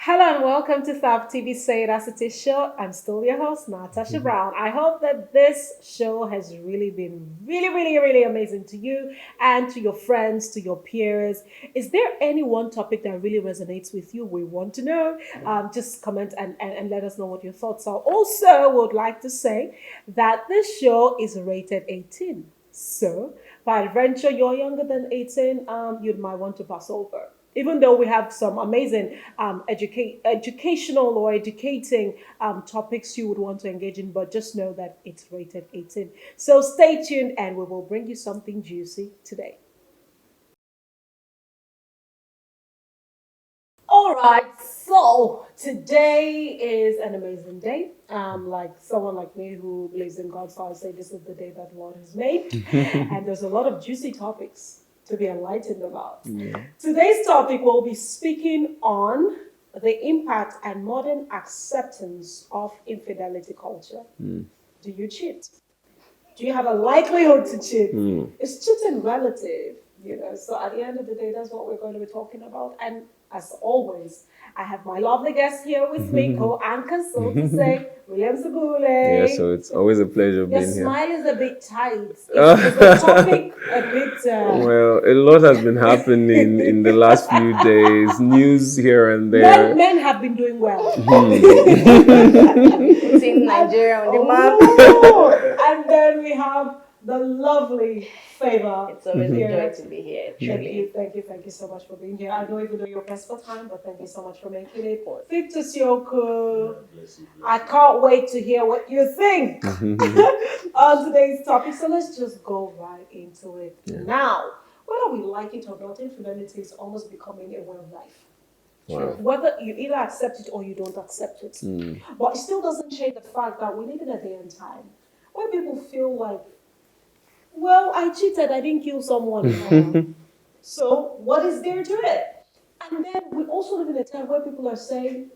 Hello and welcome to Fab TV Say It As It Is show. I'm still your host, Natasha Brown. I hope that this show has really been really amazing to you and to your friends, to your peers. Is there any one topic that really resonates with you? We want to know. Just comment and let us know what your thoughts are. Also, would like to say that this show is rated 18. So, by adventure, you're younger than 18, you might want to pass over. Even though we have some amazing educational or educating topics you would want to engage in, but just know that it's rated 18. So stay tuned and we will bring you something juicy today. All right, so today is an amazing day. Like someone like me who believes in God, so I'll say this is the day that the Lord has made. And there's a lot of juicy topics to be enlightened about. Yeah. Today's topic will be speaking on the impact and modern acceptance of infidelity culture. Do you cheat? Do you have a likelihood to cheat? Is cheating relative? So at the end of the day, that's what we're going to be talking about. And as always, I have my lovely guest here with me, co-anchor, so to say, William Zagule. Yeah, so it's always a pleasure being here. Your smile is a bit tight. Is the topic a bit... Well, a lot has been happening in the last few days. News here and there. Men have been doing well. Seeing Nigeria on the map. And then we have the lovely Favor. It's always a joy to be here. Thank you so much for being here. I know even though you're pressed for time, but thank you so much for making it. Victor Sioku, I can't wait to hear what you think on today's topic. So let's just go right into it now. Whether we like it or not, infidelity is almost becoming a way of life. Wow. Whether you either accept it or you don't accept it. But it still doesn't change the fact that we live in a day and time where people feel like, well, I cheated, I didn't kill someone. So what is there to it? And then we also live in a time where people are saying,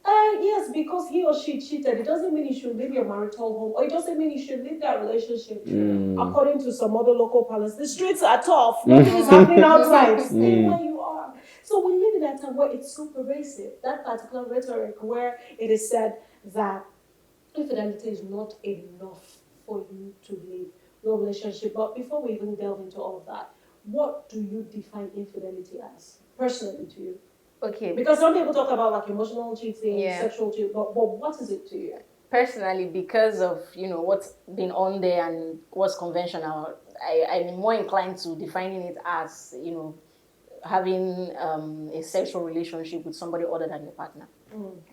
yes, because he or she cheated, it doesn't mean you should leave your marital home, or it doesn't mean you should leave that relationship. According to some other local palace, the streets are tough, nothing is happening outside, stay where you are. So we live in a time where it's so pervasive, that particular rhetoric where it is said that infidelity is not enough for you to leave your relationship. But before we even delve into all of that, what do you define infidelity as, personally to you? Okay. Because some people talk about like emotional cheating, sexual cheating, but what is it to you? Personally, because of what's been on there and what's conventional, I'm more inclined to defining it as having a sexual relationship with somebody other than your partner.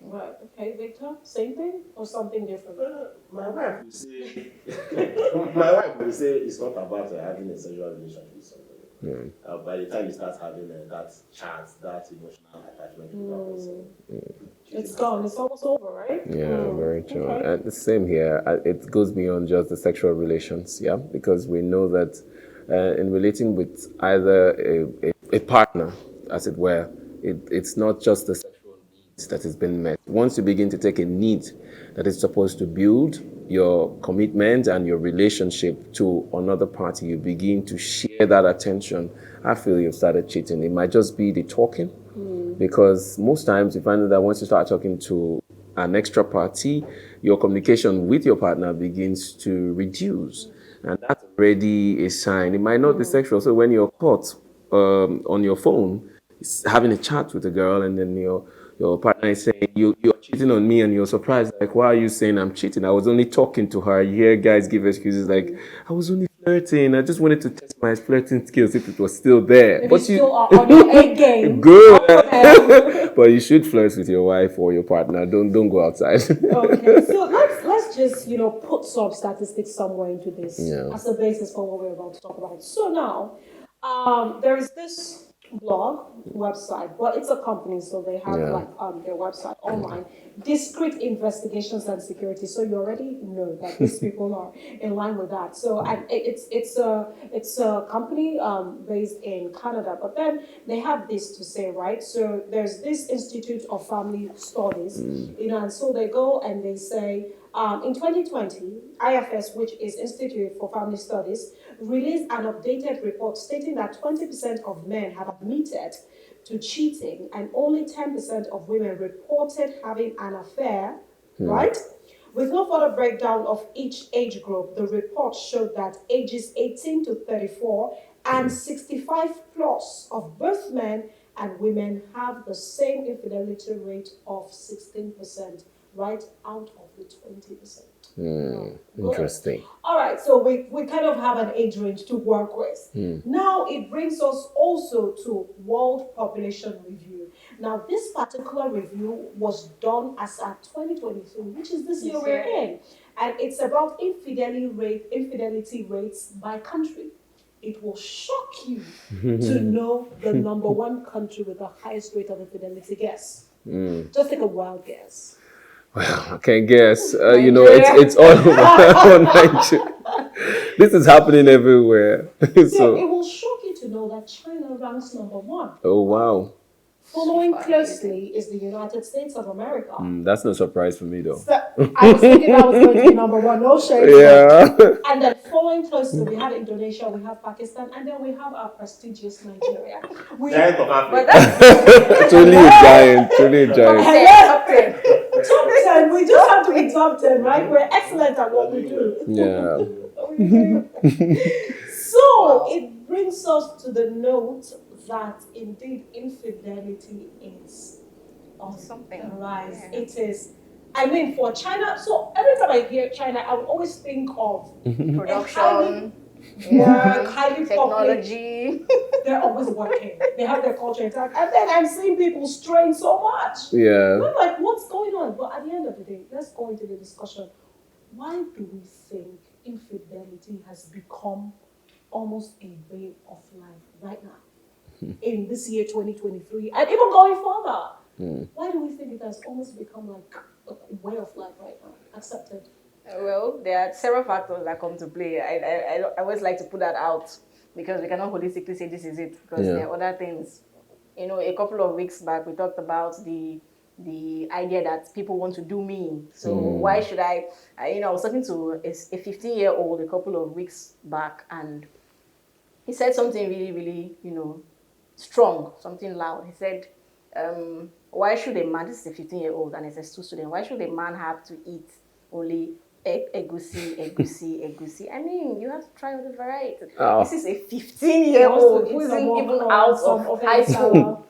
Right. Okay, Victor, same thing or something different? My wife will say, my wife will say it's not about having a sexual relationship with somebody. By the time you start having that chat, that emotional attachment with that person, it's gone. It's almost over, right? Yeah, very true. Okay. And the same here. It goes beyond just the sexual relations, because we know that in relating with either a partner, as it were, it's not just the sexual needs that has been met. Once you begin to take a need that is supposed to build your commitment and your relationship to another party, you begin to share that attention. I feel you've started cheating. It might just be the talking, because most times you find that once you start talking to an extra party, your communication with your partner begins to reduce. And that's already a sign. It might not be sexual. So when you're caught on your phone, having a chat with a girl, and then your partner is saying, you're cheating on me, and you're surprised, like, why are you saying I'm cheating? I was only talking to her. You hear guys give excuses like, I was only flirting. I just wanted to test my flirting skills if it was still there. But you still are on your A game. Good. But you should flirt with your wife or your partner. Don't go outside. Okay, so let's just put some statistics somewhere into this as a basis for what we're about to talk about. So now, there is this blog website, but it's a company, so they have their website online. Discreet Investigations and Security. So you already know that these people are in line with that. So and it's a company based in Canada, but then they have this to say, right? So there's this Institute of Family Studies, and so they go and they say in 2020, IFS, which is Institute for Family Studies, released an updated report stating that 20% of men have admitted to cheating and only 10% of women reported having an affair, right? With no further breakdown of each age group, the report showed that ages 18 to 34 and 65 plus of both men and women have the same infidelity rate of 16%, right out of the 20%. Interesting. All right, so we kind of have an age range to work with. Now it brings us also to World Population Review. Now this particular review was done as at 2023, which is this year we're in, and it's about infidelity rates by country. It will shock you to know the number one country with the highest rate of infidelity. Guess. Just take a wild guess. Well, I can guess. It's all over Nigeria. This is happening everywhere. So it will shock you to know that China ranks number one. Oh, wow. Following closely is the United States of America. That's no surprise for me, though. So, I was thinking that was going to be number one, no shade. Yeah. And then following closely, we have Indonesia, we have Pakistan, and then we have our prestigious Nigeria. Giant of Africa. But that's Truly a giant. Top 10, we just have to be top 10, right? We're excellent at what we do. Yeah. So it brings us to the note that indeed infidelity is on Something. the rise. Yeah. It is. I mean, for China, so every time I hear China, I would always think of Production, work, highly populated. technology. They're always working. They have their culture intact. And then I'm seeing people strain so much. Yeah. I'm like, what's going on? But at the end of the day, let's go into the discussion. Why do we think infidelity has become almost a way of life right now? In this year 2023, and even going further. Why do we think it has almost become like a way of life right now? Accepted. Well, there are several factors that come to play. I always like to put that out because we cannot holistically say this is it because there are other things. You know, a couple of weeks back we talked about the idea that people want to do me. So why should I was talking to a 15-year-old a couple of weeks back, and he said something really, really, strong, something loud. He said, why should a man, this is a 15-year-old and it's a student, why should a man have to eat only egusi? I mean, you have to try all the variety. Oh. This is a 15-year-old who isn't even out of high school.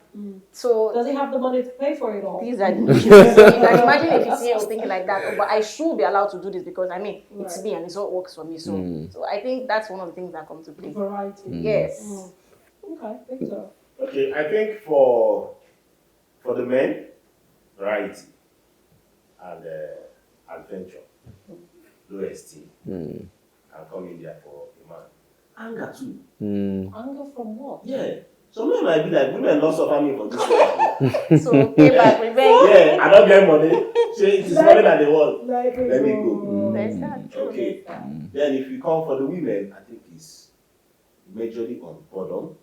So does he have the money to pay for it all? these are the issues. So you can imagine a 15-year-old thinking like that. Oh, but I should be allowed to do this because it's me and it's what works for me. So I think that's one of the things that come to play. Variety. Yes. Okay, Victor. Okay, I think for the men, variety and adventure, low esteem, can come in there for a man. Anger too. Anger from what? Yeah. Some men might be like, women not suffer me for this one. So payback, revenge. Yeah, I don't get money. Say it is money that they want. Let me go. That's not true. Okay. Then if you come for the women, I think it's majorly on boredom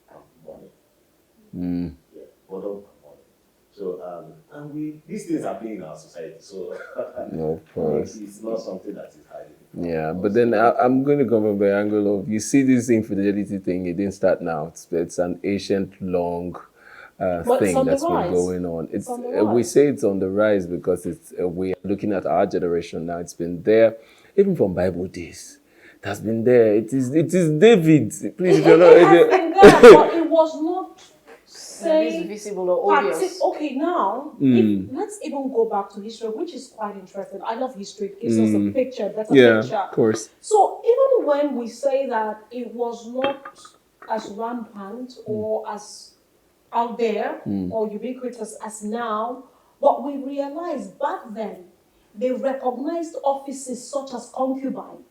and money. Yeah, boredom and money. So and these things are playing in our society. So Of course. it's not something that is highly. Yeah, but then I'm going to come from the angle of, you see this infidelity thing, it didn't start now. It's an ancient, long thing that's been going on. It's we say it's on the rise because we are looking at our generation now. It's been there, even from Bible days. It has been there. It is David. Please, if you're not. It has been there, but it was not It's visible or obvious. Okay, now let's even go back to history, which is quite interesting. I love history; it gives us a picture, better picture. Of course. So even when we say that it was not as rampant or as out there or ubiquitous as now, but we realize back then they recognized offices such as concubine.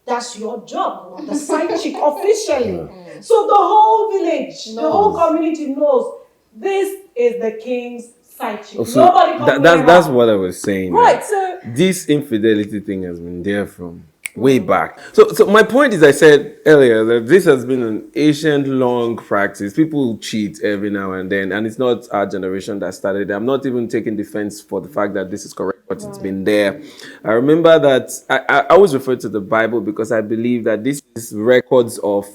That's your job, the side chick officially. So the whole village, the whole community knows this is the king's side chick. So Nobody can that's what I was saying. Right. So This infidelity thing has been there from way back. So my point is, I said earlier that this has been an ancient, long practice. People cheat every now and then, and it's not our generation that started it. I'm not even taking defense for the fact that this is correct, but it's been there. I remember that I always refer to the Bible because I believe that this is records of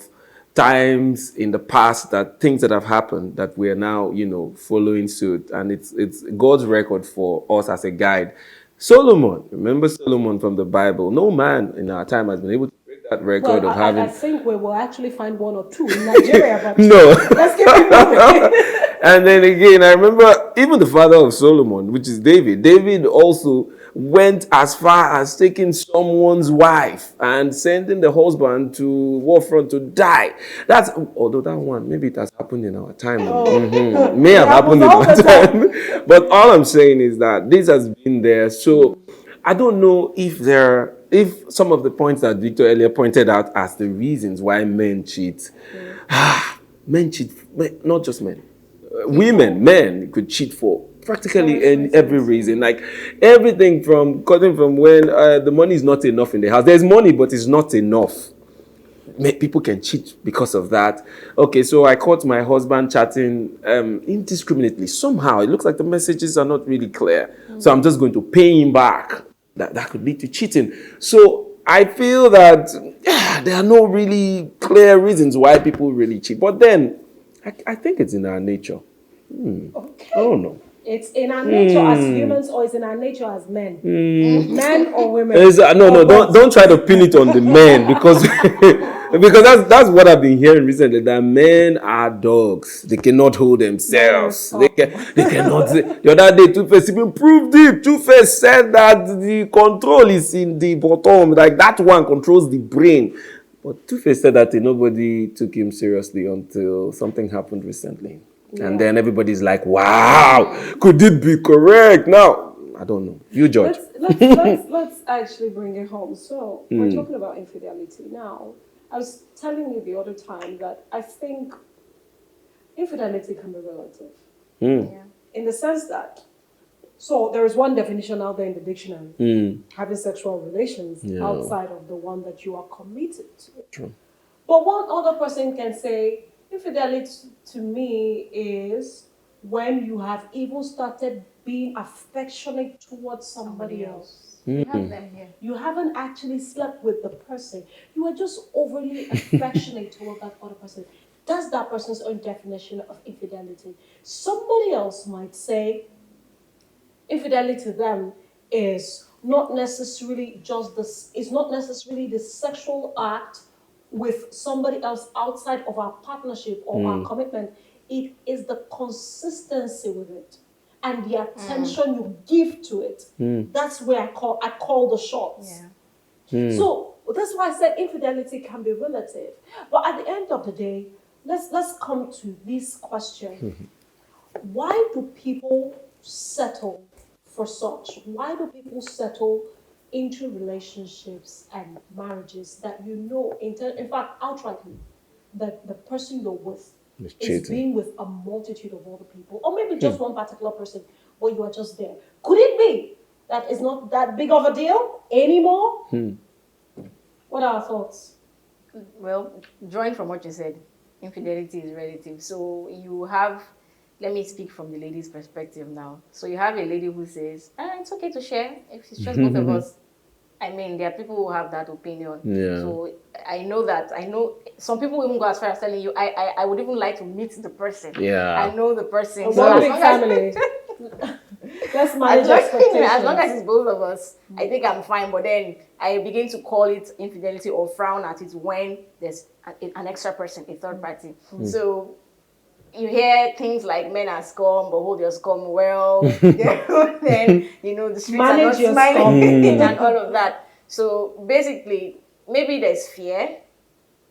times in the past, that things that have happened that we are now, following suit, and it's God's record for us as a guide. Solomon, remember Solomon from the Bible? No man in our time has been able to break that record Well, of having. I think we will actually find one or two in Nigeria, but No. let's keep it moving. And then again, I remember even the father of Solomon, which is David. David also went as far as taking someone's wife and sending the husband to war front to die. That's, although that one, maybe it has happened in our time. May have happened in our time. But all I'm saying is that this has been there. So I don't know if some of the points that Victor earlier pointed out as the reasons why men cheat. Men cheat, not just men. Women, men could cheat for practically every reason. Like everything from cutting from when the money is not enough in the house. There's money, but it's not enough. People can cheat because of that. Okay, so I caught my husband chatting indiscriminately. Somehow it looks like the messages are not really clear. So I'm just going to pay him back. That could lead to cheating. So I feel that there are no really clear reasons why people really cheat. But then I think it's in our nature. Okay. I don't know. It's in our nature as humans, or it's in our nature as men? Men or women? Don't try to pin it on the men because because that's what I've been hearing recently, that men are dogs. They cannot hold themselves. They cannot. The other day, Two-Face even proved it. Two-Face said that the control is in the bottom. Like that one controls the brain. But Two-Face said that nobody took him seriously until something happened recently. Yeah. And then everybody's like, wow, could it be correct? Now, I don't know. You judge. Let's actually bring it home. So, we're talking about infidelity. Now, I was telling you the other time that I think infidelity can be relative. Yeah. In the sense that, so there is one definition out there in the dictionary, having sexual relations outside of the one that you are committed to. True. But one other person can say, infidelity to me is when you have even started being affectionate towards somebody else. We have them here. You haven't actually slept with the person. You are just overly affectionate toward that other person. That's that person's own definition of infidelity. Somebody else might say infidelity to them is not necessarily the sexual act with somebody else outside of our partnership or our commitment. It is the consistency with it and the attention you give to it. That's where I call the shots. Yeah. So that's why I said infidelity can be relative. But at the end of the day, let's come to this question. Why do people settle for such? Why do people settle into relationships and marriages that in fact, outrightly, that the person you're with is being with a multitude of other people, or maybe just one particular person, but you are just there? Could it be that it's not that big of a deal anymore? What are our thoughts? Well, drawing from what you said, infidelity is relative. So you have, let me speak from the lady's perspective now. So you have a lady who says, it's okay to share if it's just both of us. I mean, there are people who have that opinion. Yeah. So I know some people even go as far as telling you, I would even like to meet the person. Yeah. I know the person. One big family. Let's manage expectations. As long as it's both of us, I think I'm fine. But then I begin to call it infidelity or frown at it when there's an extra person, a third party. So you hear things like men are scum, but hold your scum well. Then, the streets manage are not smiling and all of that. So basically, maybe there's fear,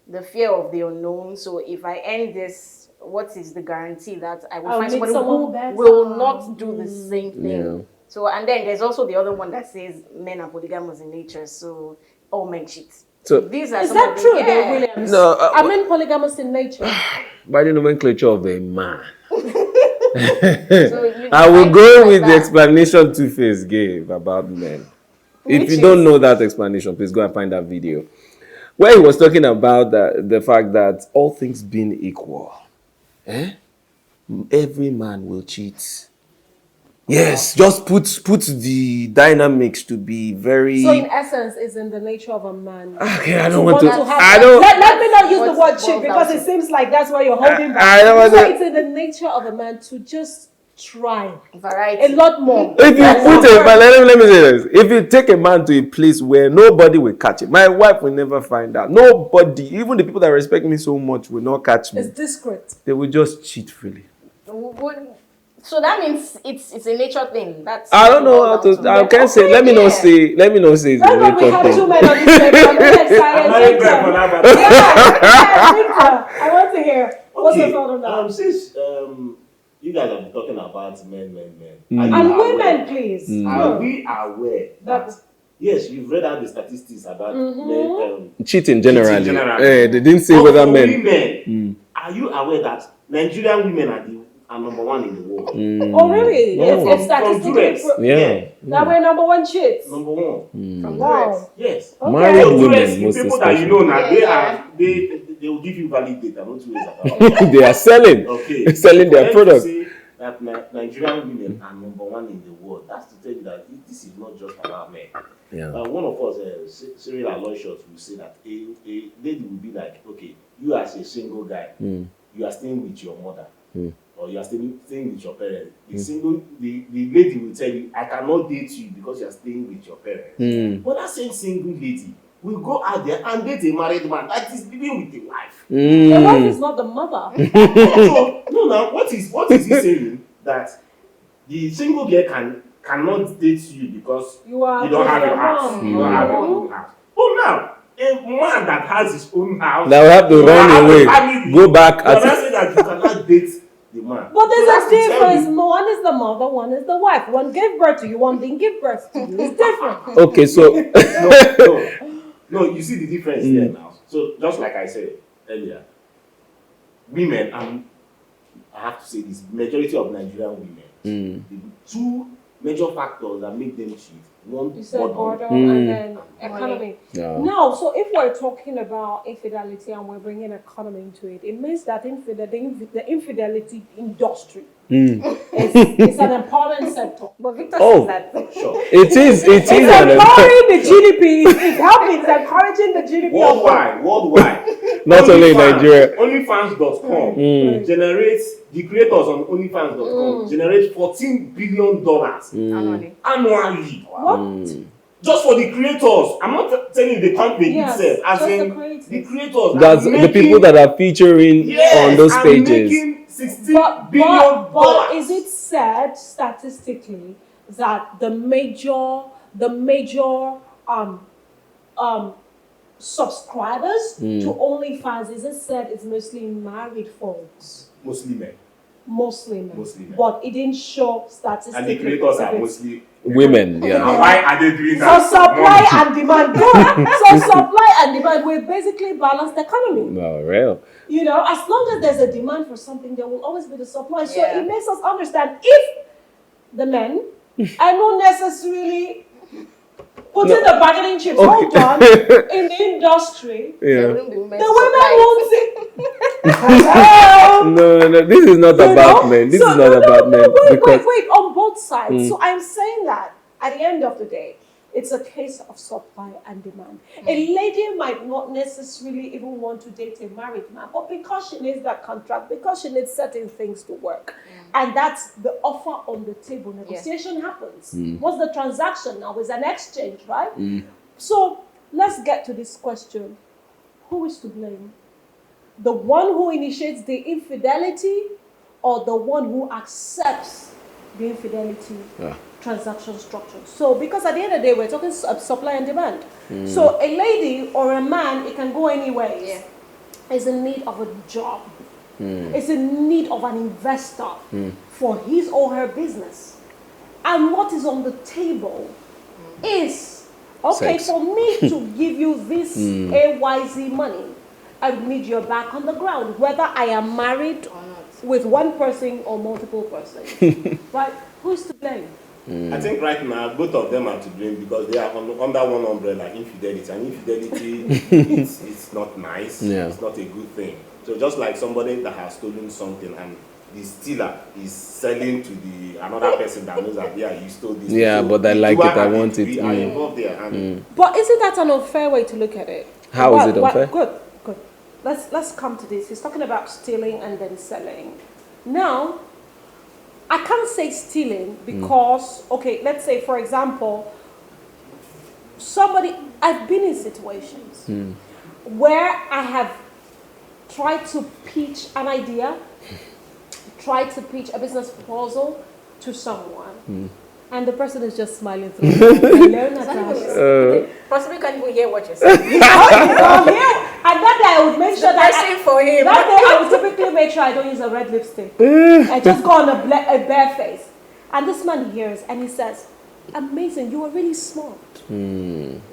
the fear of the unknown. So if I end this, what is the guarantee that I will find somebody who will not do the same thing? Yeah. So, and then there's also the other one that says men are polygamous in nature, so all men cheat. So these are is that true, though, Williams? No, are men polygamous in nature? By the nomenclature of a man. So I will go with the explanation Two-Face gave about men. If you don't know that explanation, please go and find that video. Where he was talking about the fact that all things being equal, every man will cheat. Yes, just put the dynamics to be very. So in essence, it's in the nature of a man. Okay, I don't want to. I don't. Let me not use the word cheat because it seems like that's why you're holding back. I don't want to. It's in the nature of a man to just try variety a lot more. If you put let me say this. If you take a man to a place where nobody will catch him, my wife will never find out. Nobody, even the people that respect me so much, will not catch me. It's discreet. They will just cheat freely. So that means it's a nature thing. That's I don't know how to. I can't say. Let me not say. Let me not say. It's a nature we have thing. 2 men on this table. I'm very excited. I want to hear. What's your thought on that? Since you guys have been talking about men. And women, please. Are we aware that yes, you've read out the statistics about men Cheating generally. They didn't say whether men. Women, are you aware that Nigerian women are number 1 in the world? Oh, really? No. It's statistically Yeah. That we're number 1 chicks. Number 1. from Wow. Yes. Okay. Married So women, most people that you know now, Yeah. they will give you valid data, not 2 ways about. They are selling. Okay. Selling their product. Say that Nigerian women are number 1 in the world. That's to tell you that this is not just about men. Yeah. One of us, Cyril Aloysius, will say that a lady will be like, okay, you as a single guy, you are staying with your mother, or you are staying with your parents. The lady will tell you, I cannot date you because you are staying with your parents. But that same single lady will go out there and date a married man that is living with a wife. The wife is not the mother. So no, now what is he saying? That the single girl cannot date you because you don't have your house. You don't have your own house. Oh, now a man that has his own house That will have to run away, go back. But I say that you cannot date the man. But there's a difference. One is the mother, one is the wife. One gave birth to you, one didn't give birth to you. It's different. Okay, so no, you see the difference there now. So just like I said earlier, women, and I have to say this, majority of Nigerian women, the 2 major factors that make them cheat. One, you said border and then economy. Yeah. Now, so if we're talking about infidelity and we're bringing economy into it, it means that the infidelity industry is an important sector. But Victor says that. Sure. it is It's empowering the GDP. It's helping. It's encouraging the GDP. Worldwide. Not only in Nigeria. OnlyFans.com generates, the creators on OnlyFans.com generate $14 billion annually. What? Just for the creators. I'm not telling you the company itself. As in the creators. That's the people that are featuring on those pages. Making $16 billion. But is it said statistically that the major subscribers to OnlyFans, is it said it's mostly married folks? Mostly men. But it didn't show statistically. And the creators are mostly women. Yeah. And why are they doing that? So supply and demand. So supply and demand will basically balance the economy. No, real. You know, as long as there's a demand for something, there will always be the supply. So it makes us understand if the men are not necessarily putting the bargaining chips, hold on, in the industry, Yeah. the women won't see. No, this is not about men. This is not about men. Wait, on both sides. So I'm saying that at the end of the day, it's a case of supply and demand. A lady might not necessarily even want to date a married man, but because she needs that contract, because she needs certain things to work, and that's the offer on the table, negotiation happens. What's the transaction now? It's an exchange, right? So let's get to this question. Who is to blame? The one who initiates the infidelity or the one who accepts the infidelity transaction structure? So, because at the end of the day, we're talking supply and demand. So, a lady or a man, it can go anywhere. Is in need of a job. Is in need of an investor for his or her business. And what is on the table is, okay, Sex. for me to give you this AYZ money, I need your back on the ground, whether I am married or not, with one person or multiple persons. Right? Who is to blame? I think right now both of them are to blame because they are under one umbrella, infidelity. And infidelity, it's not nice. Yeah. It's not a good thing. So just like somebody that has stolen something and the stealer is selling to the another person that knows that, yeah, you stole this. Yeah, so but I the like doer it, I and the want it. doer are involved there. And But isn't that an unfair way to look at it? How is it unfair? Good. Let's come to this. He's talking about stealing and then selling. Now, I can't say stealing because, okay, let's say, for example, I've been in situations where I have tried to pitch an idea, tried to pitch a business proposal to someone, and the person is just smiling through. Hello, Natasha. Possibly can't even hear what you're saying. And that day I would make sure that for him. that day I would typically make sure I don't use a red lipstick. I just go on a bare face. And this man hears and he says, "Amazing, you are really smart.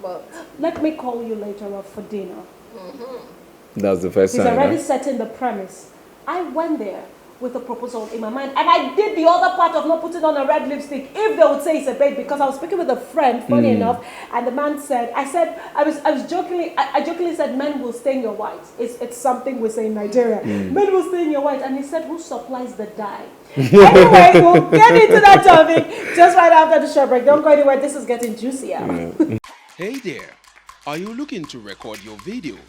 But Let me call you later on for dinner." That's the first He's time. already setting the premise. I went there with a proposal in my mind, and I did the other part of not putting on a red lipstick. If they would say it's a bait, because I was speaking with a friend, funny enough, and the man said, I was jokingly, I jokingly said, "Men will stain your white." It's something we say in Nigeria. Men will stain your white, and he said, "Who supplies the dye?" Anyway, we'll get into that topic just right after the short break. Don't go anywhere. This is getting juicier. Hey there! Are you looking to record your videos,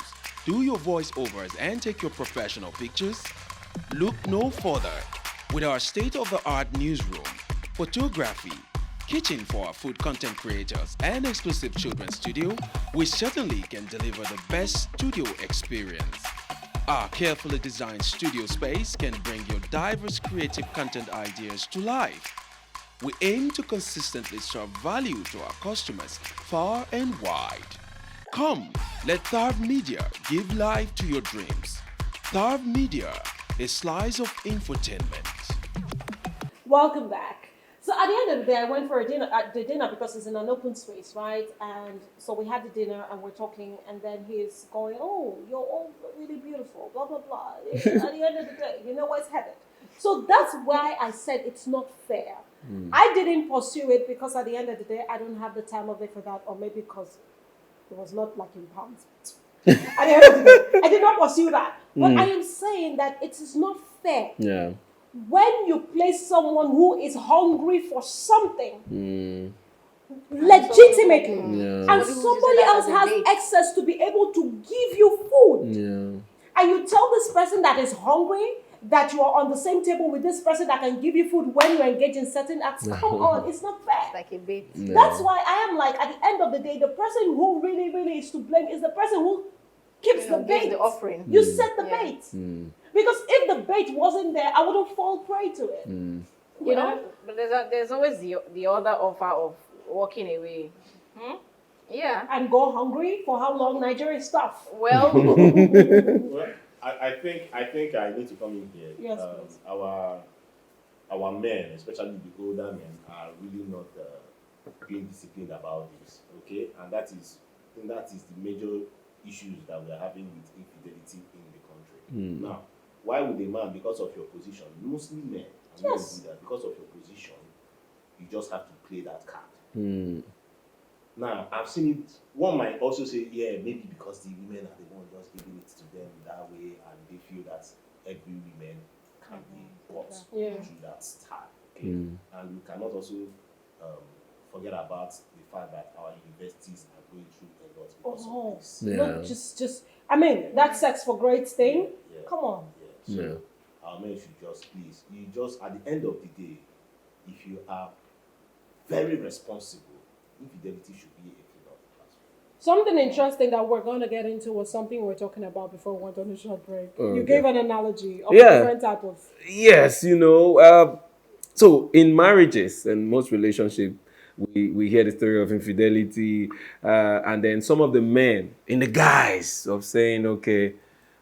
do your voiceovers, and take your professional pictures? Look no further. With our state-of-the-art newsroom, photography, kitchen for our food content creators, and exclusive children's studio, we certainly can deliver the best studio experience. Our carefully designed studio space can bring your diverse creative content ideas to life. We aim to consistently serve value to our customers far and wide. Come, let Tharv Media give life to your dreams. Tharv Media, a slice of infotainment. Welcome back. So at the end of the day, I went for a dinner at the dinner because it's in an open space, right? And so we had the dinner and we're talking, and then he's going, "Oh, you're all really beautiful, blah blah blah." At the end of the day, you know what's headed. So that's why I said it's not fair. I didn't pursue it because at the end of the day, I don't have the time of day for that, or maybe because it was not like in pounds. At the end of the day, I did not pursue that. But I am saying that it is not fair. Yeah. When you place someone who is hungry for something, legitimately, and somebody else has access to be able to give you food, and you tell this person that is hungry that you are on the same table with this person that can give you food when you engage in certain acts, come on, it's not fair. like a bait. That's why I am like, at the end of the day, the person who really, really is to blame is the person who keeps the bait. The offering. You set the bait. Because if the bait wasn't there, I wouldn't fall prey to it. You know, but there's always the other offer of walking away. Yeah. And go hungry for how long? Nigeria stuff. Well, well, I think I need to come in here. Yes, please. Our men, especially the older men, are really not being disciplined about this. Okay, and that is the major issues that we are having with infidelity in the country. Now, why would a man, because of your position, mostly men, and men do that, because of your position, you just have to play that card. Now, I've seen it. One might also say, yeah, maybe because the women are the ones just giving it to them that way, and they feel that every woman can be bought through that style. Okay, and we cannot also forget about the fact that our universities are going through a lot because of this. Not just. I mean, that sex for great thing. Come on. So our men should just please. You just at the end of the day, if you are very responsible, infidelity should be a thing of the past. Something interesting that we're going to get into was something we were talking about before we went on a short break. You gave an analogy of different type of... Yes, you know. So in marriages and most relationships, we hear the story of infidelity, and then some of the men in the guise of saying, okay,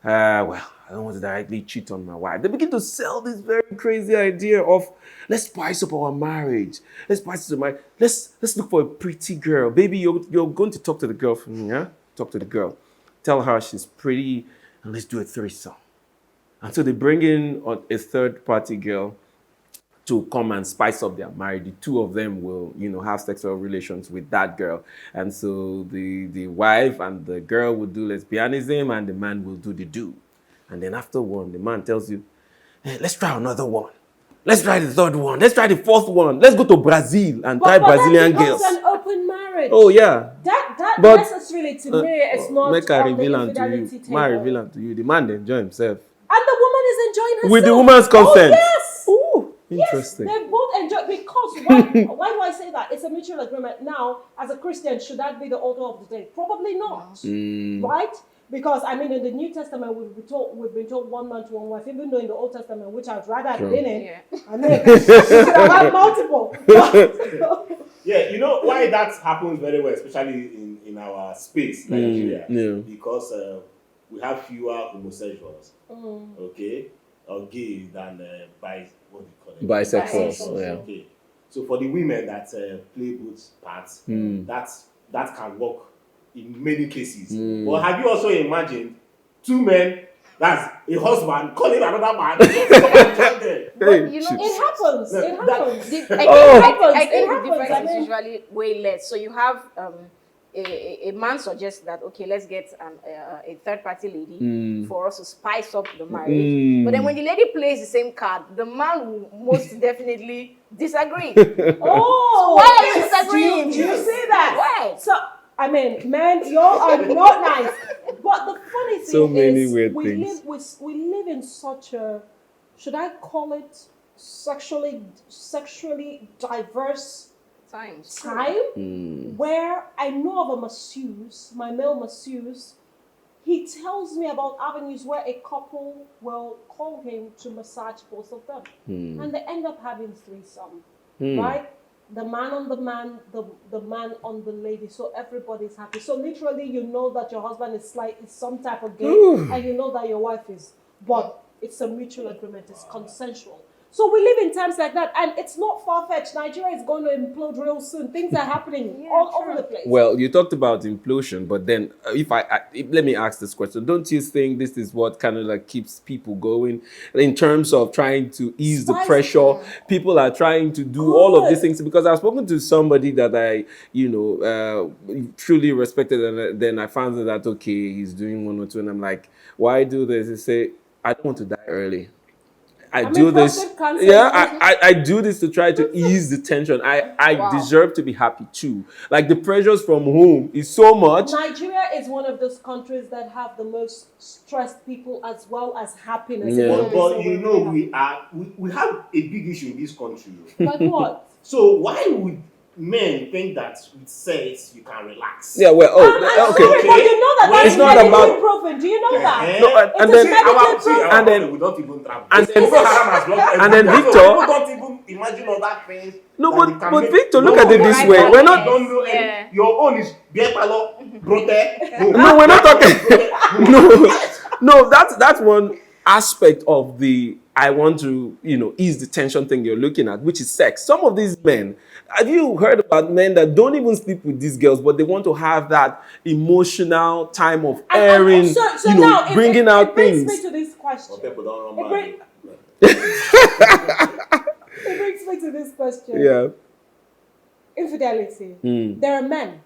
well, I don't want to directly cheat on my wife. They begin to sell this very crazy idea of, let's spice up our marriage. Let's spice up let's look for a pretty girl. Baby, you're going to talk to the girlfriend, yeah? Talk to the girl. Tell her she's pretty, and let's do a threesome. And so they bring in a third party girl to come and spice up their marriage. The two of them will, have sexual relations with that girl. And so the wife and the girl will do lesbianism and the man will do the do. And then after one, the man tells you, hey, let's try another one. Let's try the third one. Let's try the fourth one. Let's go to Brazil and try Brazilian girls. An open marriage. Oh, yeah. That but, necessarily to me is not make a reveal on the infidelity table. My reveal unto you. The man enjoy himself. And the woman is enjoying herself. With the woman's consent. Oh, yes. Ooh, interesting. Yes, they both enjoy, because why do I say that? It's a mutual agreement. Now, as a Christian, should that be the order of the day? Probably not. Right? Because, I mean, in the New Testament, we've been told one man to one wife, even though in the Old Testament, which I'd rather have been in, I mean, we should have had multiple. Yeah, you know why that happens very well, especially in our space, Nigeria? Because we have fewer homosexuals, okay, or gay than bisexuals. Yeah. Okay. So for the women that play both parts, that can work in many cases. But have you also imagined two men, that's a husband, calling another man? But, you know, it happens. It happens. I think the difference is usually way less. So you have a man suggests that, okay, let's get a third-party lady for us to spice up the marriage. But then when the lady plays the same card, the man will most definitely disagree. Oh, so why are you disagreeing? Do you see that? Why? So, I mean, men, y'all are not nice. But the funny thing so many is, weird we things. live in such a, should I call it sexually diverse time where I know of a masseuse, my male masseuse, he tells me about avenues where a couple will call him to massage both of them. And they end up having threesome, right? The man on the man, the man on the lady, so everybody's happy. So literally, you know that your husband is some type of gay, and you know that your wife is, but it's a mutual agreement, it's consensual. So we live in times like that, and it's not far-fetched. Nigeria is going to implode real soon. Things are happening all over the place. Well, you talked about implosion, but then let me ask this question. Don't you think this is what kind of like keeps people going in terms of trying to ease the pressure? People are trying to do all of these things, because I've spoken to somebody that I, truly respected, and then I found that, okay, he's doing one or two, and I'm like, why do this? They say, I don't want to die early. I do this. Yeah, I do this to try to ease the tension. I deserve to be happy too. Like the pressures from home is so much. Nigeria is one of those countries that have the most stressed people as well as happiness. But you know, we have a big issue in this country. Like what? So why would men think that with sex you can relax? Yeah, well, okay. Sorry, but you know that it's not about proven. Do you know that? No, and then we don't even travel. And then Victor, people don't even imagine all that things. No, but Victor, look at it this way. We're not. Don't know any. Your own is beer parlor, brote. No, we're not talking. No, that's one aspect of the I want to, ease the tension thing you're looking at, which is sex. Some of these men, have you heard about men that don't even sleep with these girls, but they want to have that emotional time of airing, so now, bringing out things? It brings me to this question. It brings me to this question. Yeah. Infidelity. There are men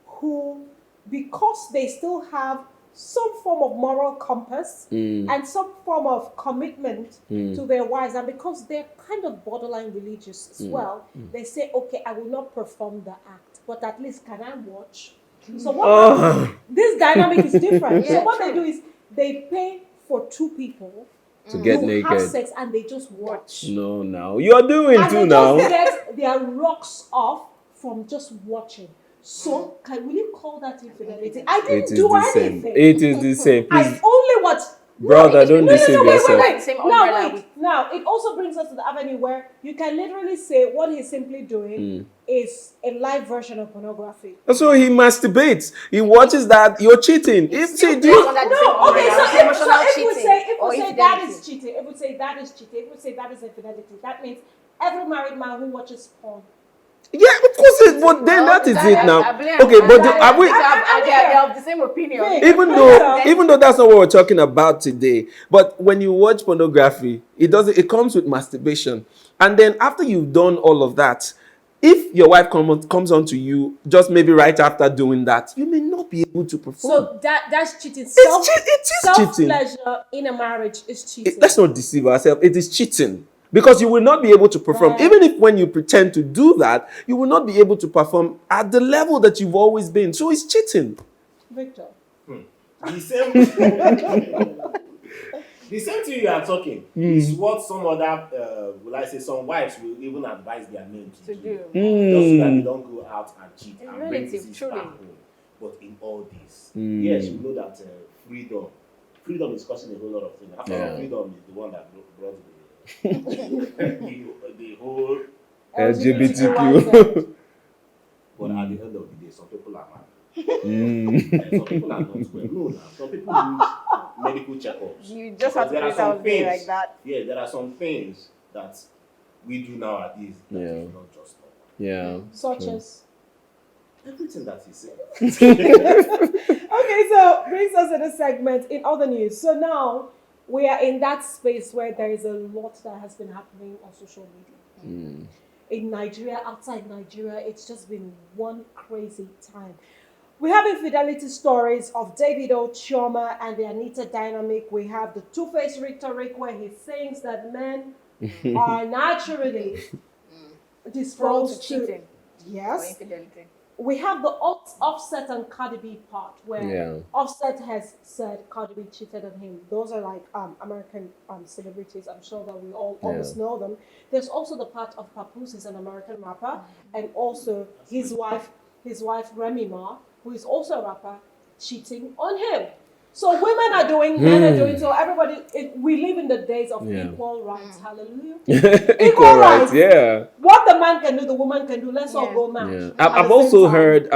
who, because they still have some form of moral compass and some form of commitment to their wives, and because they're kind of borderline religious as well, they say, okay, I will not perform the act, but at least can I watch? So what this dynamic is different. So what they do is they pay for two people to get naked, have sex, and they just watch. No, now you're doing and too they now. just get their rocks off from just watching. So, will you call that infidelity? I didn't do anything. It is the same. Please. I only watch. Brother, don't deceive yourself. Wait. Now, it also brings us to the avenue where you can literally say what he's simply doing is a live version of pornography. So he masturbates. He watches that. You're cheating. If we say that is cheating, if we say that is infidelity, that means every married man who watches porn Yeah, of course it. But then that is it now. Okay, but are we? They're of the same opinion. Even though that's not what we're talking about today, but when you watch pornography, it comes with masturbation, and then after you've done all of that, if your wife comes on to you just maybe right after doing that, you may not be able to perform. So that's cheating. It is cheating. Self-pleasure in a marriage is cheating. Let's not deceive ourselves. It is cheating. Because you will not be able to perform. Right. Even if when you pretend to do that, you will not be able to perform at the level that you've always been. So it's cheating. Victor. The same, the same thing you are talking is what some other, some wives will even advise their men to do. Just so that they don't go out and cheat and bring disease back home. But in all this, yes, we know that freedom is causing a whole lot of things. After all, freedom is the one that brought the whole LGBTQ. But at the end of the day, some people are mad. Some people are not well. No, some people need medical checkups. You just have to put it out there like that. Yeah, there are some things that we do nowadays that is not just normal. Yeah. Such as everything that he said. Okay, so brings us to the segment in other news. So now we are in that space where there is a lot that has been happening on social media. In Nigeria, outside Nigeria, it's just been one crazy time. We have infidelity stories of Davido, Chioma, and the Anita dynamic. We have the two-faced rhetoric where he thinks that men are naturally disposed to cheating. Yes. Or infidelity. We have the Offset and Cardi B part where Offset has said Cardi B cheated on him. Those are like American celebrities. I'm sure that we all almost know them. There's also the part of Papoose, who's an American rapper, and also his wife Remy Ma, who is also a rapper, cheating on him. So women are doing, men are doing. So everybody, we live in the days of equal rights. Hallelujah. Equal rights. Yeah. What the man can do, the woman can do. Let's all go match. Yeah. I've also heard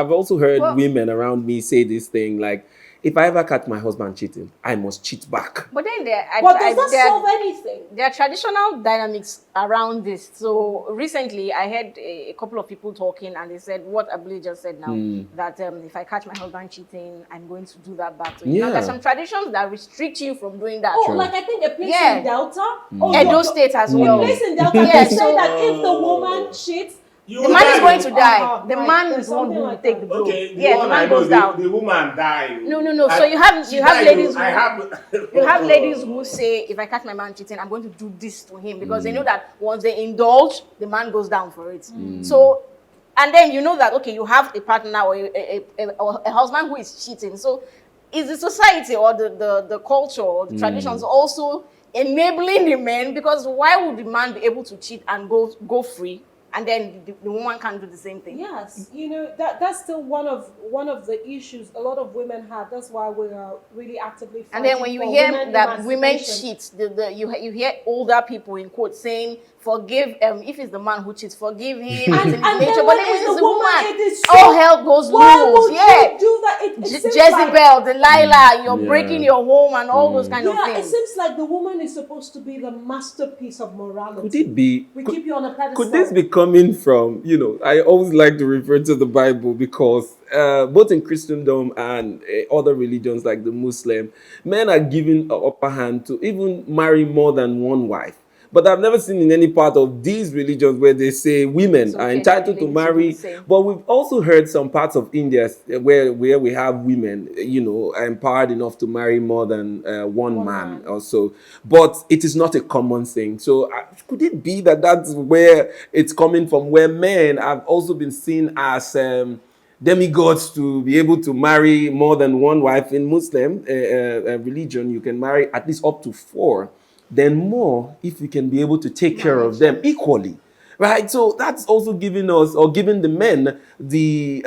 women around me say this thing like, if I ever catch my husband cheating, I must cheat back. But then does that solve anything? There are traditional dynamics around this. So recently, I heard a couple of people talking, and they said what Abli just said now, that if I catch my husband cheating, I'm going to do that back to him. Now, there's some traditions that restrict you from doing that. Oh, like I think a place in Delta. Edo State as well. A place in Delta, they say that if the woman cheats, the man is going to die. The man is the one who will take the blow. Okay, the man goes down. The woman dies. No. So you have ladies who say, if I catch my man cheating, I'm going to do this to him, because they know that once they indulge, the man goes down for it. So, and then you know that, okay, you have a partner or a husband who is cheating. So is the society or the culture or the traditions also enabling the men? Because why would the man be able to cheat and go free, and then the woman can't do the same thing? Yes, that's still one of the issues a lot of women have. That's why we are really actively fighting. And then when you hear that women cheat, you hear older people in quotes saying, "Forgive if it's the man who cheats, forgive him." and nature. Then But when then it's the woman, it is so, all hell goes loose. You do that? It seems Jezebel, Delilah, you're breaking your home and all those kind of things. It seems like the woman is supposed to be the masterpiece of morality. Could it be? We keep you on a pedestal. Could this be coming from, I always like to refer to the Bible, because both in Christendom and other religions like the Muslim, men are given an upper hand to even marry more than one wife. But I've never seen in any part of these religions where they say women are entitled to marry. But we've also heard some parts of India where we have women, empowered enough to marry more than one man or so. But it is not a common thing. So could it be that that's where it's coming from, where men have also been seen as demigods to be able to marry more than one wife? In Muslim religion, you can marry at least up to 4. Then more if you can be able to take care of them equally, right? So that's also giving the men the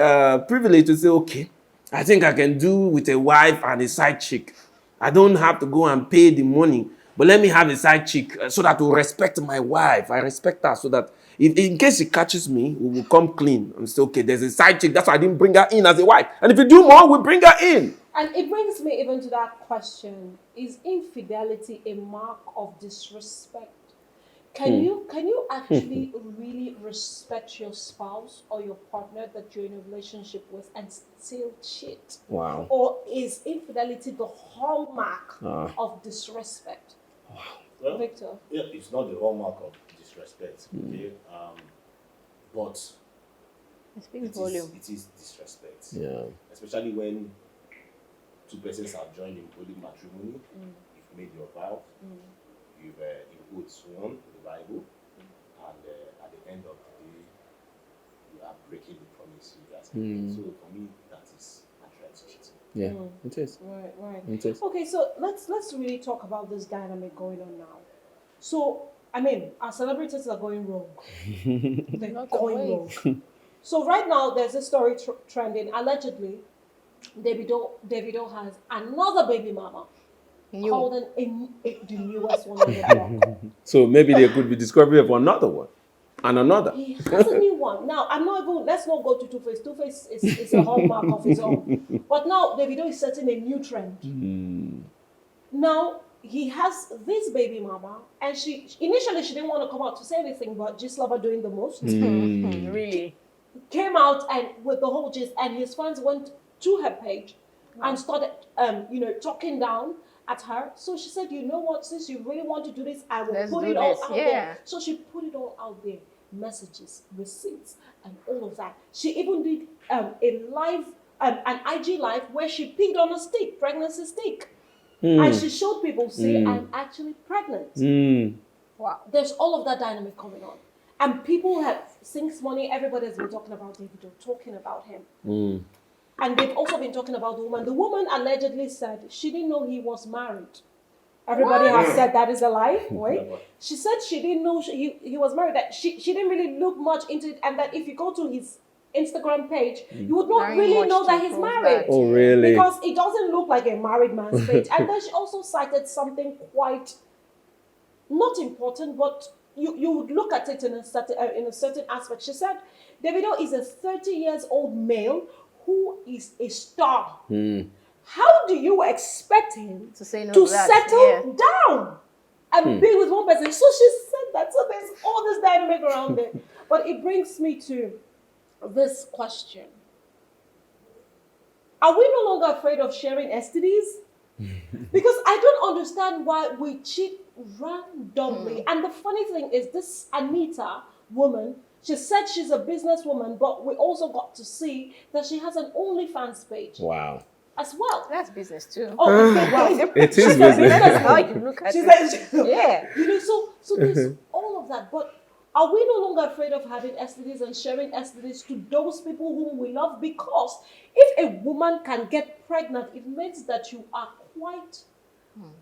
privilege to say, okay, I think I can do with a wife and a side chick. I don't have to go and pay the money, but let me have a side chick so that will respect my wife. I respect her so that if in case she catches me, we will come clean and say, okay, there's a side chick. That's why I didn't bring her in as a wife. And if you do more, we'll bring her in. And it brings me even to that question, is infidelity a mark of disrespect? Can you actually really respect your spouse or your partner that you're in a relationship with and still cheat? Wow. Or is infidelity the hallmark Ah. of disrespect? Well, Victor? yeah, it's not the hallmark of disrespect, okay? But It speaks volume. it is disrespect. Yeah. Especially when two persons have joined in holy matrimony. You've made your vow. You've in oath sworn in the Bible. And at the end of the day, you are breaking the promise you guys have made. So for me, that is actually cheating. Yeah, it is. Right. It is. Okay, so let's really talk about this dynamic going on now. So, I mean, our celebrities are going wrong. They're Not going always. wrong. So right now, there's a story trending. Allegedly, Davido has another baby mama called the newest one on the block. So maybe there could be discovery of another one. And another. He has a new one. Now, let's not go to Two-Face. Two-Face is a hallmark of his own. But now, Davido is setting a new trend. Now, he has this baby mama, and initially she didn't want to come out to say anything, but Gislava doing the most. Really? Came out and with the whole gist, and his fans went to her page and started, talking down at her. So she said, you know what, since you really want to do this, I will put it all out there. So she put it all out there. Messages, receipts, and all of that. She even did a live, an IG live where she peed on a stick, pregnancy stick. And she showed people, see, I'm actually pregnant. Wow. There's all of that dynamic going on. And people have, since morning, everybody has been talking about Davido, talking about him. And they've also been talking about the woman. The woman allegedly said she didn't know he was married. Everybody has said that is a lie. Wait. She said she didn't know he was married. That she didn't really look much into it. And that if you go to his Instagram page, you would not really know that he's married. Oh, really? Because it doesn't look like a married man's page. And then she also cited something quite not important, but you would look at it in a certain aspect. She said, Davido is a 30 years old male who is a star. How do you expect him to settle down and be with one person? So she said that. So there's all this dynamic around it. But it brings me to this question. Are we no longer afraid of sharing STDs? Because I don't understand why we cheat randomly. And the funny thing is, this Anita woman, she said she's a businesswoman, but we also got to see that she has an OnlyFans page. Wow. As well. That's business too. Oh, well, it is business. How you look at it. Yeah. So there's all of that. But are we no longer afraid of having STDs and sharing STDs to those people whom we love? Because if a woman can get pregnant, it means that you are quite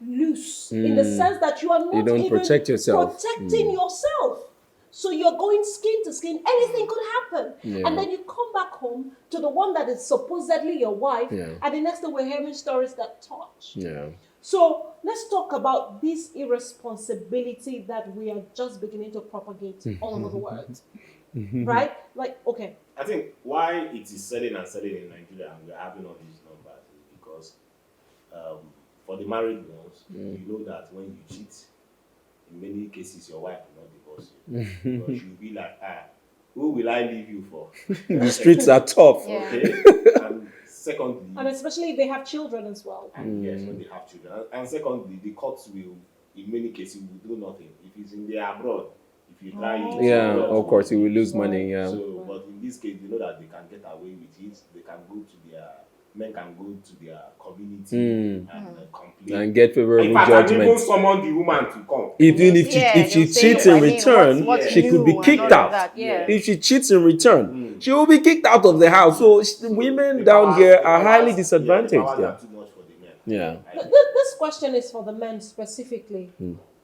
loose in the sense that you are not even protecting yourself. So you're going skin to skin. Anything could happen. Yeah. And then you come back home to the one that is supposedly your wife. Yeah. And the next day we're hearing stories that touch. Yeah. So let's talk about this irresponsibility that we are just beginning to propagate all over the world. Right? Like, okay. I think why it is selling and selling in Nigeria and we're having all these numbers is because for the married ones, you know that when you cheat, in many cases your wife will not divorce you. Because she'll be like, who will I leave you for? The streets are tough. Yeah. Okay? And secondly... And especially if they have children as well. And yes, when they have children. And secondly, the courts will, in many cases, will do nothing. If it's in there abroad, if you try it... Yeah, of course, you will lose money, yeah. So, but in this case, they know that they can get away with it. They can go to their... Men can go to their community and complain. And get favorable judgment. And even summon the woman to come. Even if she cheats in return, she could be kicked out. If she cheats in return, she will be kicked out of the house. So women down here are highly disadvantaged. Yeah, too much for the men. Yeah. This question is for the men specifically.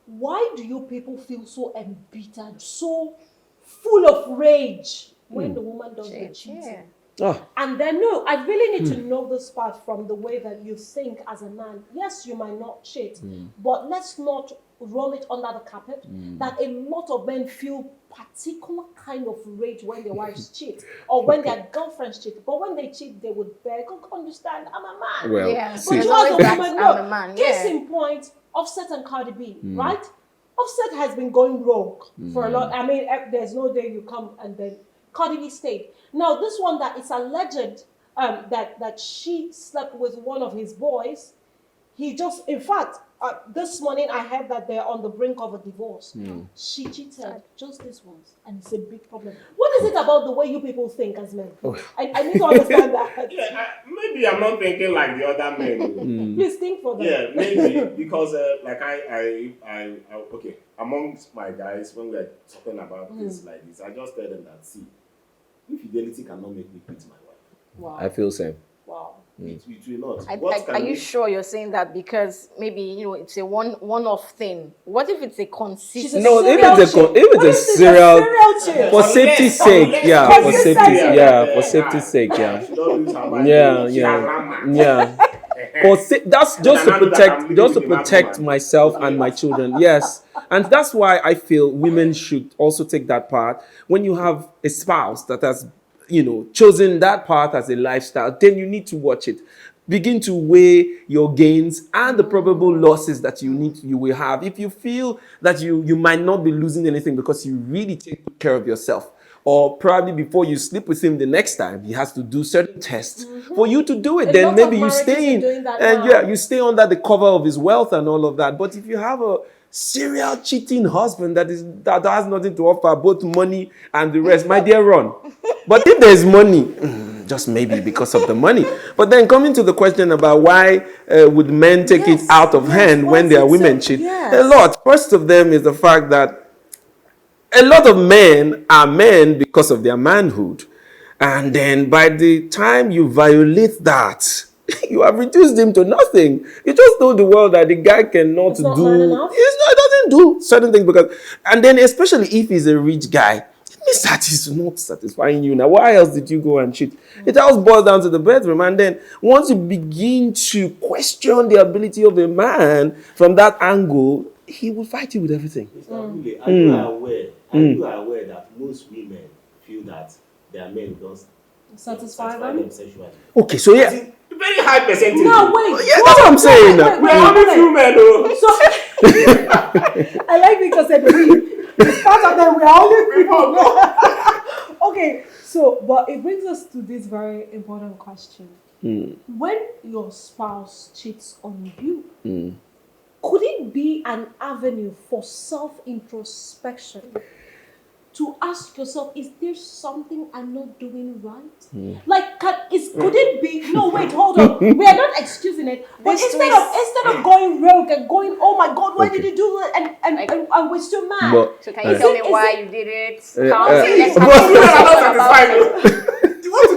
Why do you people feel so embittered, so full of rage when the woman does the cheating? And then, no, I really need to know this part from the way that you think as a man. Yes, you might not cheat, but let's not roll it under the carpet that a lot of men feel particular kind of rage when their wives cheat or when their girlfriends cheat. But when they cheat, they would beg, understand, I'm a man. Well, but you as a woman, no. Case in point, Offset and Cardi B, right? Offset has been going rogue for a lot. I mean, there's no day you come and then Cardi B stayed. Now, this one that it's alleged that she slept with one of his boys. He just, in fact, this morning I heard that they're on the brink of a divorce. She cheated just this once, and it's a big problem. What is it about the way you people think as men? I need to understand that. Yeah, maybe I'm not thinking like the other men. Please think for them. Yeah, maybe because like I okay, amongst my guys when we're talking about things like this, I just tell them that see, infidelity cannot make me quit my wife. Wow. I feel same. Wow. It will not. Are you sure you're saying that because maybe it's a one-off thing? What if it's a consistent? No, if it's a serial for safety's sake, for safety's sake, that's just to protect myself and my children. Yes, and that's why I feel women should also take that part. When you have a spouse that has chosen that path as a lifestyle, then you need to watch it. Begin to weigh your gains and the probable losses that you will have. If you feel that you might not be losing anything because you really take good care of yourself, or probably before you sleep with him the next time, he has to do certain tests for you to do it. Then maybe you stay in, and you stay under the cover of his wealth and all of that. But if you have a serial cheating husband that has nothing to offer, both money and the rest, my dear, run. But if there's money, just maybe because of the money. But then coming to the question about why would men take it out of hand when their women cheat? A lot. First of them is the fact that a lot of men are men because of their manhood. And then by the time you violate that, you have reduced him to nothing. You just told the world that the guy cannot do. It doesn't do certain things and then especially if he's a rich guy, it means that he's not satisfying you. Now, why else did you go and cheat? It all boils down to the bedroom. And then once you begin to question the ability of a man from that angle, he will fight you with everything. Are you aware that most women feel that their men don't satisfy them sexually? Okay, so yeah. Very high percentage. No, wait. Yeah, that's what I'm saying. We're only few men, though. So, I like because it's part of them. We're only people. Okay, so, but it brings us to this very important question. When your spouse cheats on you, could it be an avenue for self-introspection? To ask yourself, is there something I'm not doing right? Like, could it be? No, wait, hold on. We are not excusing it. But instead of going rogue and going, oh my God, why did you do that? And we're still mad. So can you tell me why you did it? You want to kill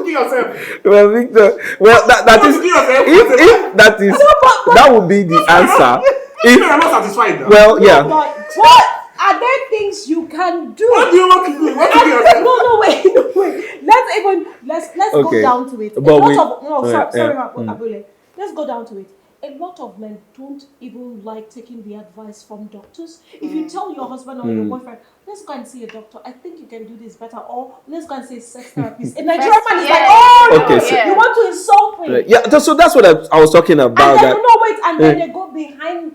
yourself? Well, Victor, that would be the answer. If you are not satisfied, well, yeah. What? Are there things you can do? What do you want to do? What do you want to do? No, wait. Let's go down to it. Abule. Let's go down to it. A lot of men don't even like taking the advice from doctors. If you tell your husband or your boyfriend, let's go and see a doctor, I think you can do this better, or let's go and see a sex therapist. In Nigeria, man is like, you want to insult me? Yeah, so that's what I was talking about. And then they go behind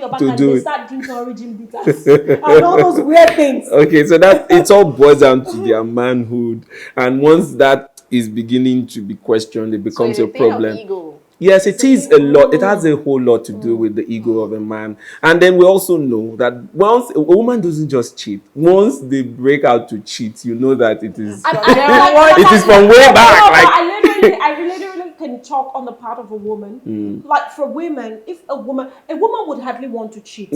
your back and they start drinking origin bitters and all those weird things. Okay, so that it all boils down to their manhood, and once that is beginning to be questioned, it becomes a problem. Yes, it is a lot. It has a whole lot to do with the ego of a man. And then we also know that once a woman doesn't just cheat, once they break out to cheat, you know that it is it is from way back. I literally can talk on the part of a woman. Like for women, if a woman would hardly want to cheat.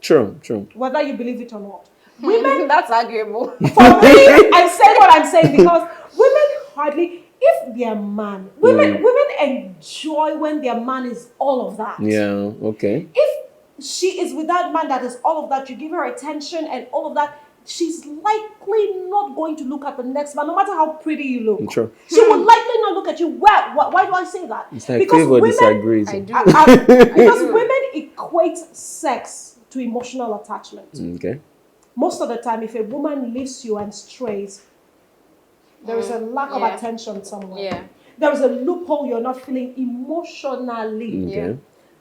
True. Whether you believe it or not. Women, that's arguable. For me, I'm saying what I'm saying because women hardly. If their man, women enjoy when their man is all of that. Yeah, okay. If she is with that man that is all of that, you give her attention and all of that, she's likely not going to look at the next man, no matter how pretty you look. Sure. She would likely not look at you. Why do I say that? It's like because women disagrees. I do. Because women equate sex to emotional attachment. Okay. Most of the time, if a woman leaves you and strays, there is a lack of attention somewhere. Yeah. There is a loophole you're not feeling emotionally. Okay.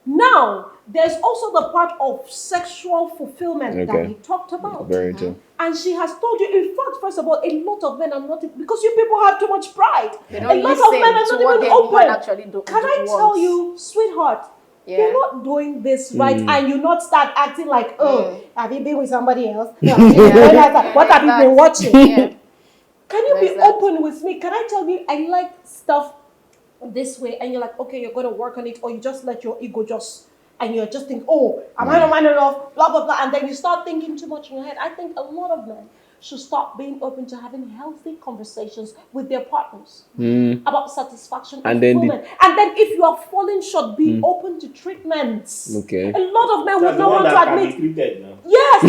Now, there's also the part of sexual fulfillment that he talked about. Very true. And she has told you, in fact, first of all, a lot of men are not, because you people have too much pride. They A don't lot of men are listen not to what even their woman open. actually Can I tell you, sweetheart, you're not doing this right, and you not start acting like, oh, have you been with somebody else? What have you been watching? Can you be open with me? Can I tell you, I like stuff this way, and you're like, okay, you're going to work on it, or you just let your ego just, and you're just think, oh, am I not man enough, blah, blah, blah, and then you start thinking too much in your head. I think a lot of men should start being open to having healthy conversations with their partners about satisfaction and fulfillment. And then if you are falling short, be open to treatments. Okay. A lot of men would not want to admit. Yes.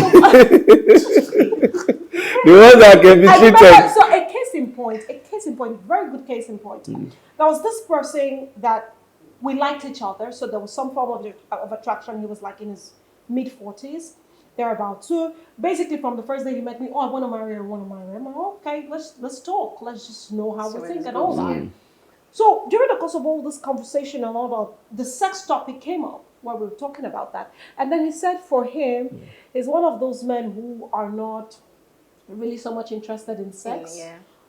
The ones that can be treated. So a case in point, very good case in point. There was this person that we liked each other, so there was some form of attraction. He was like in his mid-40s, thereabouts. So basically, from the first day he met me, oh, I want to marry her, I'm like, okay, let's talk. Let's just know how we think and all that. So during the course of all this conversation and all that, the sex topic came up while we were talking about that. And then he said for him, he's one of those men who are not really so much interested in sex.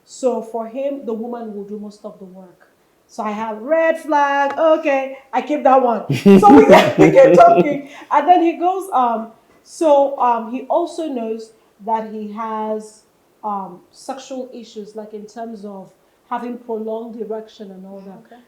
So for him, the woman will do most of the work. So I have red flag. Okay, I keep that one. So we keep talking, and then he goes. He also knows that he has sexual issues, like in terms of having prolonged erection and all that. Okay.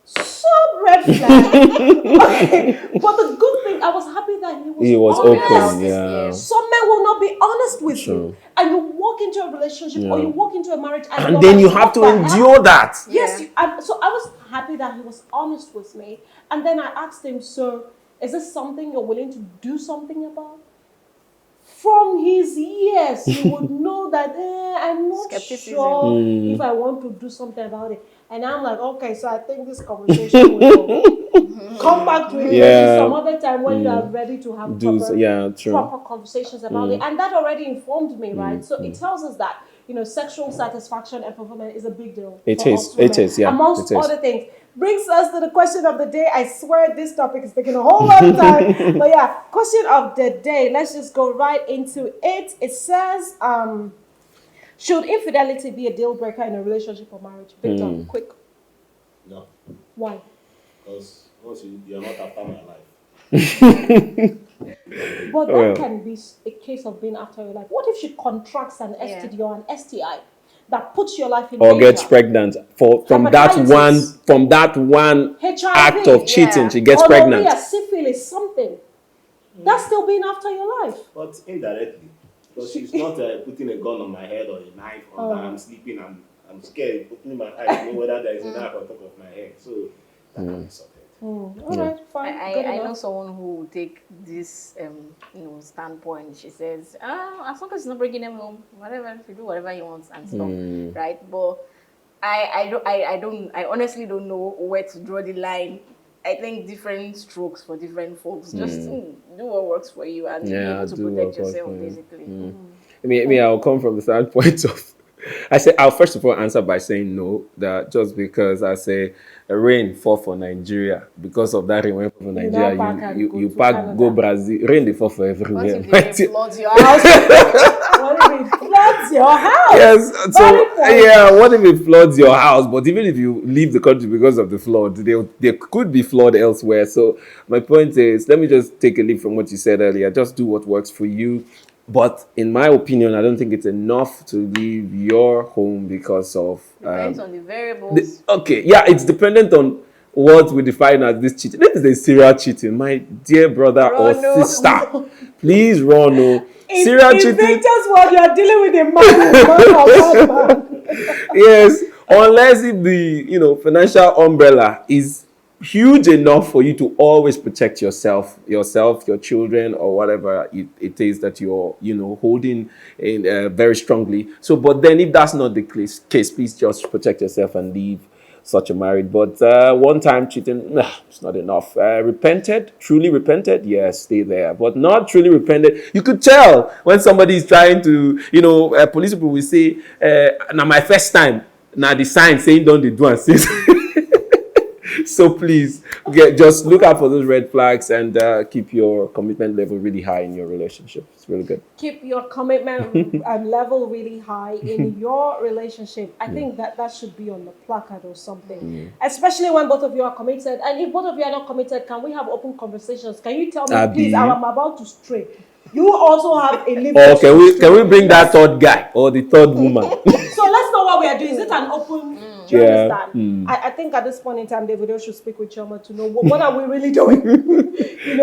So red flag. Okay. But the good thing, I was happy that he was honest. Open. Yeah. Some men will not be honest with you, and you walk into a relationship or you walk into a marriage, and then you have to endure that. Yes. So I was happy that he was honest with me, and then I asked him, "So, is this something you're willing to do something about?" From his yes, you would know that I'm not sure if I want to do something about it. And I'm like, okay, so I think this conversation will come back to it some other time when you are ready to have proper conversations about it. And that already informed me, right? So it tells us that, sexual satisfaction and fulfillment is a big deal. It is, yeah. Amongst other things. Brings us to the question of the day. I swear this topic is taking a whole lot of time. But yeah, question of the day. Let's just go right into it. It says, should infidelity be a deal breaker in a relationship or marriage? Victor, quick. No. Why? Because once you're not after my life. But that can be a case of being after your life. What if she contracts an STD or an STI that puts your life in danger? Or gets pregnant from that one HIV, act of cheating, she gets pregnant. Syphilis, something. That's still being after your life. But indirectly. Because she's not putting a gun on my head or a knife on I'm sleeping, I'm scared, putting my eyes to know whether there is a knife on top of my head. So that can be sorted. All right, fine. I know someone who will take this standpoint. She says, as long as it's not bringing him home, whatever, you do whatever you want and stuff, right? But I honestly don't know where to draw the line. I think different strokes for different folks. Just do what works for you and be able to protect yourself, basically. I mean, I'll come from the standpoint of, I'll first of all answer by saying no, that just because I say rain fall for Nigeria, because of that rain went for Nigeria, you pack, go Brazil, rain they fall for everywhere. What if it floods your house? What if it floods your house? Yes, so what if it floods your house? But even if you leave the country because of the flood, there could be flood elsewhere. So my point is, let me just take a leap from what you said earlier. Just do what works for you. But in my opinion, I don't think it's enough to leave your home because of... Depends on the variables. It's dependent on what we define as this cheating. This is a serial cheating, my dear brother or sister. Please run, no. Serial cheating. In Victor's world, you are dealing with a man. Yes, unless if the financial umbrella is huge enough for you to always protect yourself, your children, or whatever it is that you're, holding in very strongly. So, but then if that's not the case, please just protect yourself and leave such a marriage. But one time cheating, it's not enough. Truly repented, yes, stay there. But not truly repented. You could tell when somebody is trying to, police people will say, now my first time, now the sign saying don't they do and say. So please just look out for those red flags and keep your commitment level really high in your relationship. It's really good. Keep your commitment level really high in your relationship. I think that should be on the placard or something. Especially when both of you are committed. And if both of you are not committed, can we have open conversations? Can you tell me, Abby. please, I'm about to stray. You also have a limit. Or can we bring that third guy or the third woman? So let's know what we are doing. Is it an open? Do you understand? I think at this point in time, Davido should speak with Choma to know what are we really doing.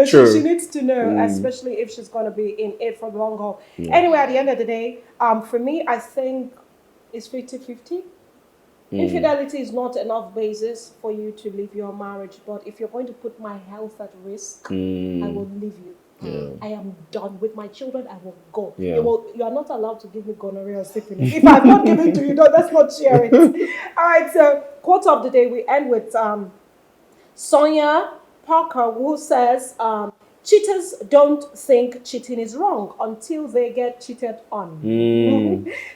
She needs to know, especially if she's going to be in it for the long haul. Anyway, at the end of the day, for me, I think it's 50-50. Infidelity is not enough basis for you to leave your marriage. But if you're going to put my health at risk, I will leave you. I am done with my children. I will go. You are not allowed to give me gonorrhea or syphilis. If I'm not giving to you, let's not share it. All right. So, quote of the day, we end with Sonia Parker, who says, cheaters don't think cheating is wrong until they get cheated on.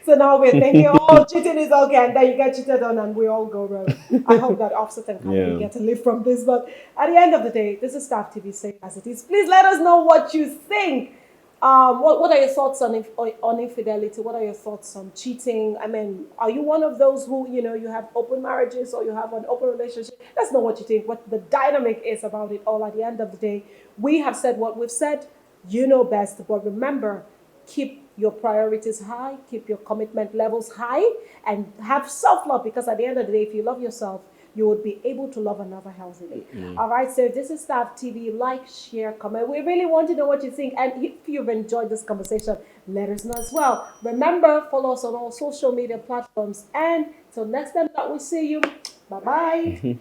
So now we're thinking, cheating is okay, and then you get cheated on and we all go wrong. I hope that Offset and Company get a lift from this. But at the end of the day, this is Staff TV saying as it is. Please let us know what you think. What are your thoughts on infidelity? What are your thoughts on cheating? I mean, are you one of those who, you have open marriages or you have an open relationship? Let's know what you think, what the dynamic is about it all. At the end of the day, we have said what we've said. You know best. But remember, keep your priorities high, keep your commitment levels high, and have self-love, because at the end of the day, if you love yourself, you would be able to love another healthily. All right, so this is Staff TV. Like, share, comment. We really want to know what you think. And if you've enjoyed this conversation, let us know as well. Remember, follow us on all social media platforms. And till next time that we see you, bye-bye.